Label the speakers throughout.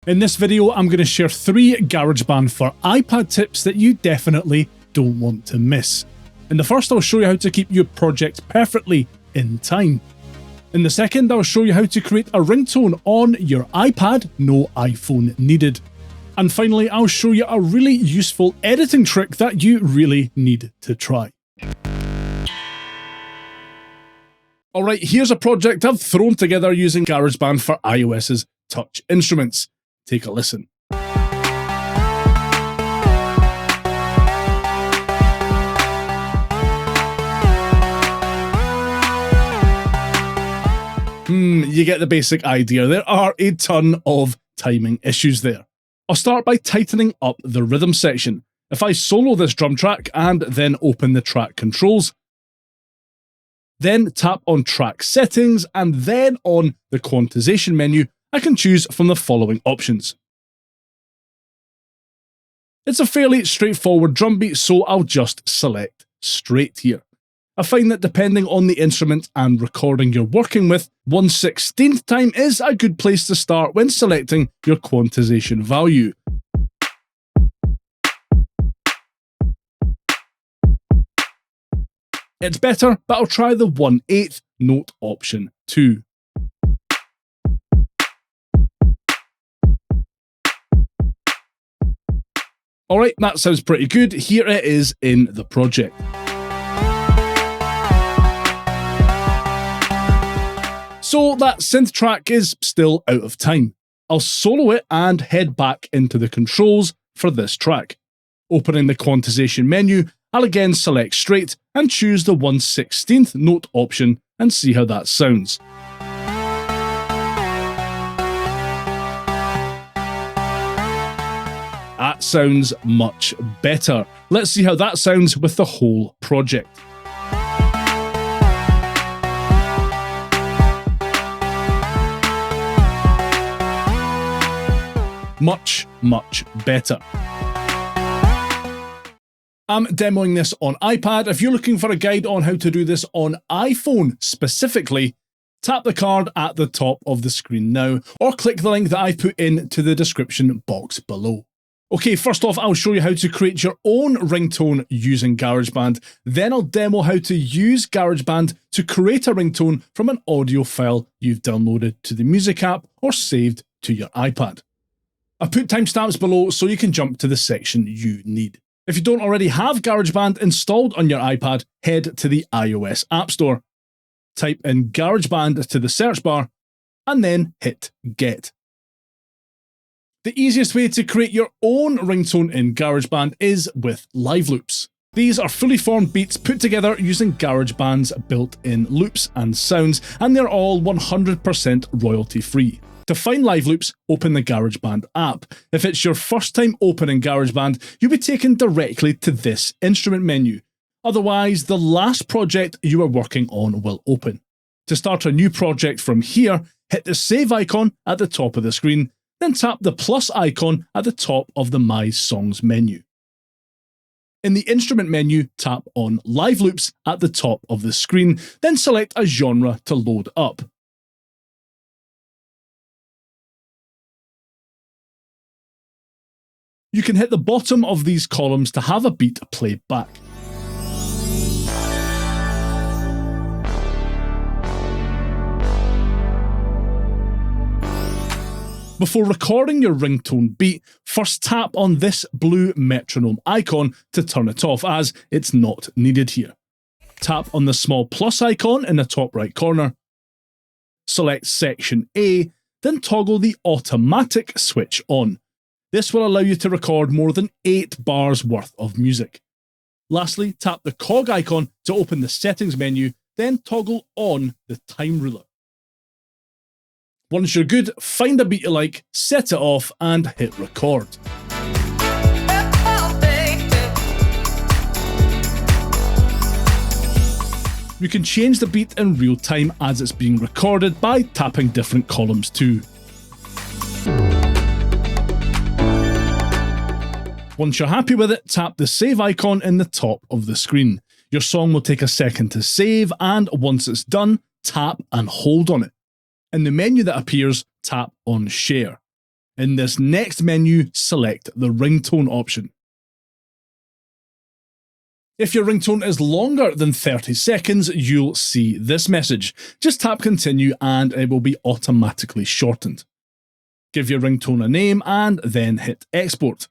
Speaker 1: In this video, I'm going to share 3 GarageBand for iPad tips that you definitely don't want to miss. In the first, I'll show you how to keep your project perfectly in time. In the second, I'll show you how to create a ringtone on your iPad, no iPhone needed. And finally, I'll show you a really useful editing trick that you really need to try. Alright, here's a project I've thrown together using GarageBand for iOS's touch instruments. Take a listen. You get the basic idea. There are a ton of timing issues there. I'll start by tightening up the rhythm section. If I solo this drum track and then open the track controls, then tap on track settings and then on the quantization menu, I can choose from the following options. It's a fairly straightforward drum beat, so I'll just select straight here. I find that depending on the instrument and recording you're working with, 1/16th time is a good place to start when selecting your quantization value. It's better, but I'll try the 1/8th note option too. Alright, that sounds pretty good. Here it is in the project. So that synth track is still out of time. I'll solo it and head back into the controls for this track. Opening the quantization menu, I'll again select straight and choose the 1/16th note option and see how that sounds. That sounds much better. Let's see how that sounds with the whole project. Much, much better. I'm demoing this on iPad. If you're looking for a guide on how to do this on iPhone specifically, tap the card at the top of the screen now, or click the link that I put into the description box below. Okay, first off, I'll show you how to create your own ringtone using GarageBand. Then I'll demo how to use GarageBand to create a ringtone from an audio file you've downloaded to the music app or saved to your iPad. I've put timestamps below so you can jump to the section you need. If you don't already have GarageBand installed on your iPad, head to the iOS App Store. Type in GarageBand to the search bar and then hit Get. The easiest way to create your own ringtone in GarageBand is with live loops. These are fully formed beats put together using GarageBand's built-in loops and sounds, and they're all 100% royalty-free. To find live loops, open the GarageBand app. If it's your first time opening GarageBand, you'll be taken directly to this instrument menu. Otherwise, the last project you are working on will open. To start a new project from here, hit the save icon at the top of the screen, then tap the plus icon at the top of the My Songs menu. In the instrument menu, tap on Live Loops at the top of the screen, then select a genre to load up. You can hit the bottom of these columns to have a beat play back. Before recording your ringtone beat, first tap on this blue metronome icon to turn it off, as it's not needed here. Tap on the small plus icon in the top right corner. Select Section A, then toggle the automatic switch on. This will allow you to record more than 8 bars worth of music. Lastly, tap the cog icon to open the settings menu, then toggle on the time ruler. Once you're good, find a beat you like, set it off, and hit record. You can change the beat in real time as it's being recorded by tapping different columns too. Once you're happy with it, tap the save icon in the top of the screen. Your song will take a second to save, and once it's done, tap and hold on it. In the menu that appears, tap on Share. In this next menu, select the ringtone option. If your ringtone is longer than 30 seconds, you'll see this message. Just tap continue and it will be automatically shortened. Give your ringtone a name and then hit export.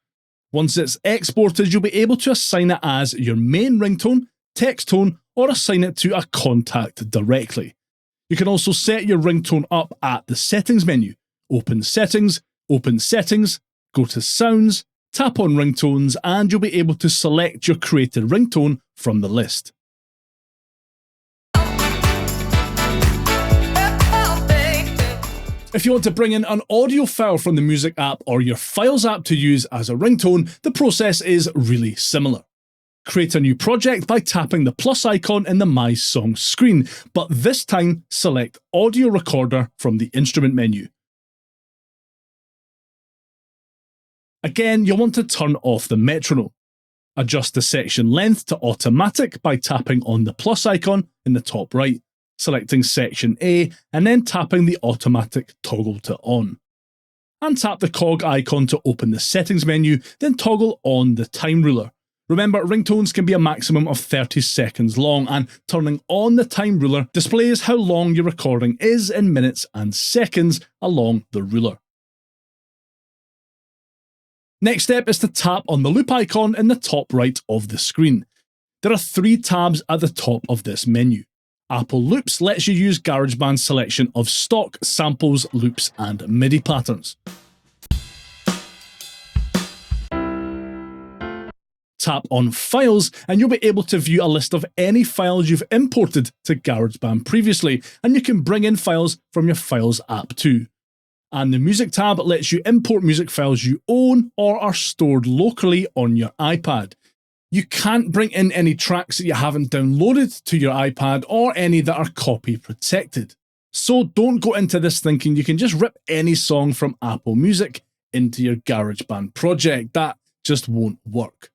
Speaker 1: Once it's exported, you'll be able to assign it as your main ringtone, text tone, or assign it to a contact directly. You can also set your ringtone up at the settings menu. Open settings, go to sounds, tap on ringtones, and you'll be able to select your created ringtone from the list. If you want to bring in an audio file from the music app or your files app to use as a ringtone, the process is really similar. Create a new project by tapping the plus icon in the My Songs screen, but this time select Audio Recorder from the instrument menu. Again, you'll want to turn off the metronome. Adjust the section length to automatic by tapping on the plus icon in the top right, selecting section A, and then tapping the automatic toggle to on. And tap the cog icon to open the settings menu, then toggle on the time ruler. Remember, ringtones can be a maximum of 30 seconds long, and turning on the time ruler displays how long your recording is in minutes and seconds along the ruler. Next step is to tap on the loop icon in the top right of the screen. There are 3 tabs at the top of this menu. Apple Loops lets you use GarageBand's selection of stock samples, loops, and MIDI patterns. Tap on Files and you'll be able to view a list of any files you've imported to GarageBand previously, and you can bring in files from your Files app too. And the Music tab lets you import music files you own or are stored locally on your iPad. You can't bring in any tracks that you haven't downloaded to your iPad or any that are copy protected. So don't go into this thinking you can just rip any song from Apple Music into your GarageBand project. That just won't work.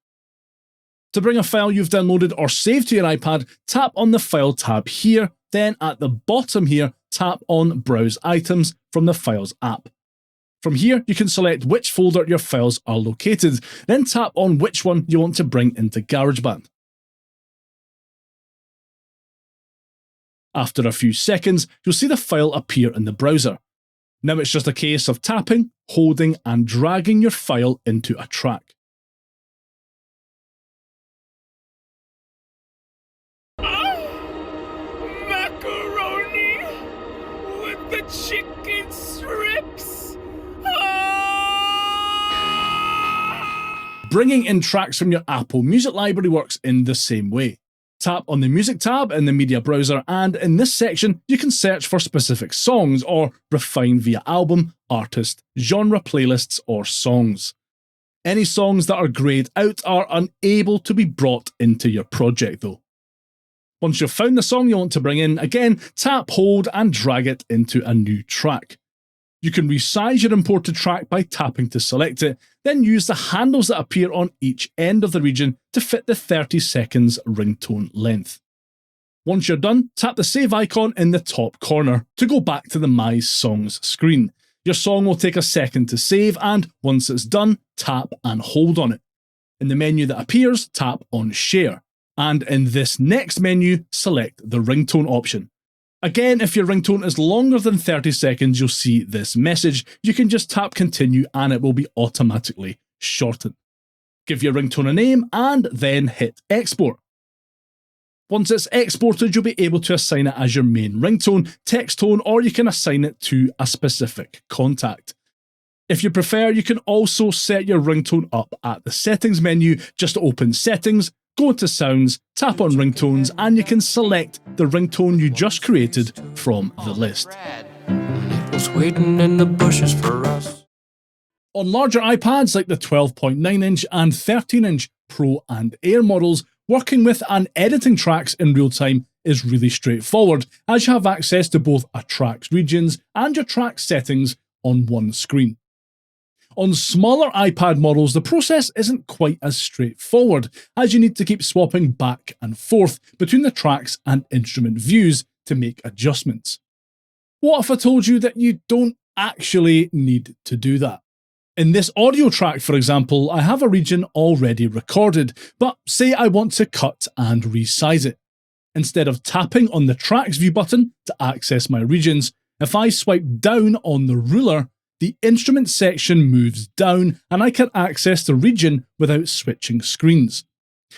Speaker 1: To bring a file you've downloaded or saved to your iPad, tap on the File tab here, then at the bottom here, tap on Browse Items from the Files app. From here, you can select which folder your files are located, then tap on which one you want to bring into GarageBand. After a few seconds, you'll see the file appear in the browser. Now it's just a case of tapping, holding, and dragging your file into a track.
Speaker 2: Chicken strips!
Speaker 1: Bringing in tracks from your Apple Music library works in the same way. Tap on the Music tab in the Media browser, and in this section you can search for specific songs or refine via album, artist, genre playlists, or songs. Any songs that are grayed out are unable to be brought into your project though. Once you've found the song you want to bring in, again, tap, hold, and drag it into a new track. You can resize your imported track by tapping to select it, then use the handles that appear on each end of the region to fit the 30 seconds ringtone length. Once you're done, tap the save icon in the top corner to go back to the My Songs screen. Your song will take a second to save, and once it's done, tap and hold on it. In the menu that appears, tap on Share. And in this next menu, select the ringtone option. Again, if your ringtone is longer than 30 seconds, you'll see this message. You can just tap continue and it will be automatically shortened. Give your ringtone a name and then hit export. Once it's exported, you'll be able to assign it as your main ringtone, text tone, or you can assign it to a specific contact. If you prefer, you can also set your ringtone up at the settings menu. Just open settings, go to sounds, tap on ringtones, and you can select the ringtone you just created from the list.
Speaker 2: Was waiting in the bushes for us.
Speaker 1: On larger iPads like the 12.9-inch and 13-inch Pro and Air models, working with and editing tracks in real time is really straightforward, as you have access to both a track's regions and your track settings on one screen. On smaller iPad models, the process isn't quite as straightforward, as you need to keep swapping back and forth between the tracks and instrument views to make adjustments. What if I told you that you don't actually need to do that? In this audio track, for example, I have a region already recorded, but say I want to cut and resize it. Instead of tapping on the Tracks View button to access my regions, if I swipe down on the ruler, the instrument section moves down and I can access the region without switching screens.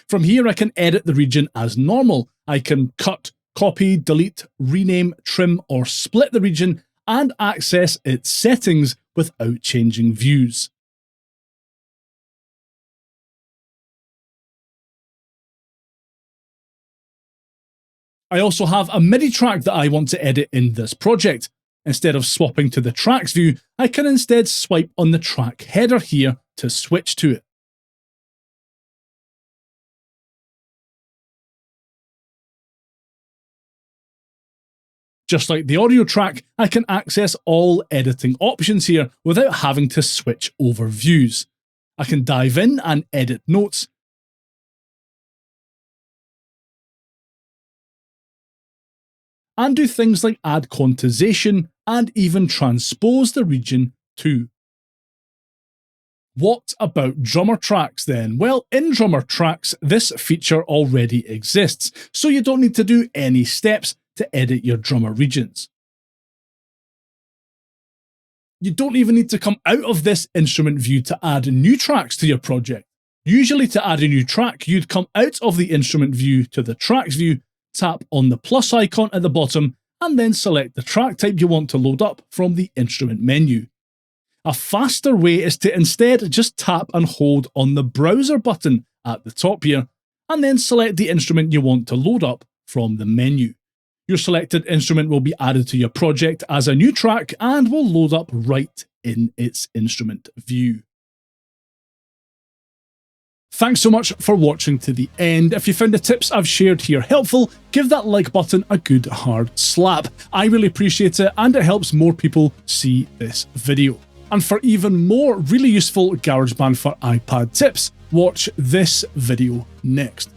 Speaker 1: From here, I can edit the region as normal. I can cut, copy, delete, rename, trim, or split the region and access its settings without changing views. I also have a MIDI track that I want to edit in this project. Instead of swapping to the Tracks view, I can instead swipe on the track header here to switch to it. Just like the audio track, I can access all editing options here without having to switch over views. I can dive in and edit notes, and do things like add quantization and even transpose the region too. What about drummer tracks then? Well, in drummer tracks, this feature already exists, so you don't need to do any steps to edit your drummer regions. You don't even need to come out of this instrument view to add new tracks to your project. Usually to add a new track, you'd come out of the instrument view to the Tracks view, tap on the plus icon at the bottom, and then select the track type you want to load up from the instrument menu. A faster way is to instead just tap and hold on the browser button at the top here, and then select the instrument you want to load up from the menu. Your selected instrument will be added to your project as a new track and will load up right in its instrument view. Thanks so much for watching to the end. If you found the tips I've shared here helpful, give that like button a good hard slap. I really appreciate it and it helps more people see this video. And for even more really useful GarageBand for iPad tips, watch this video next.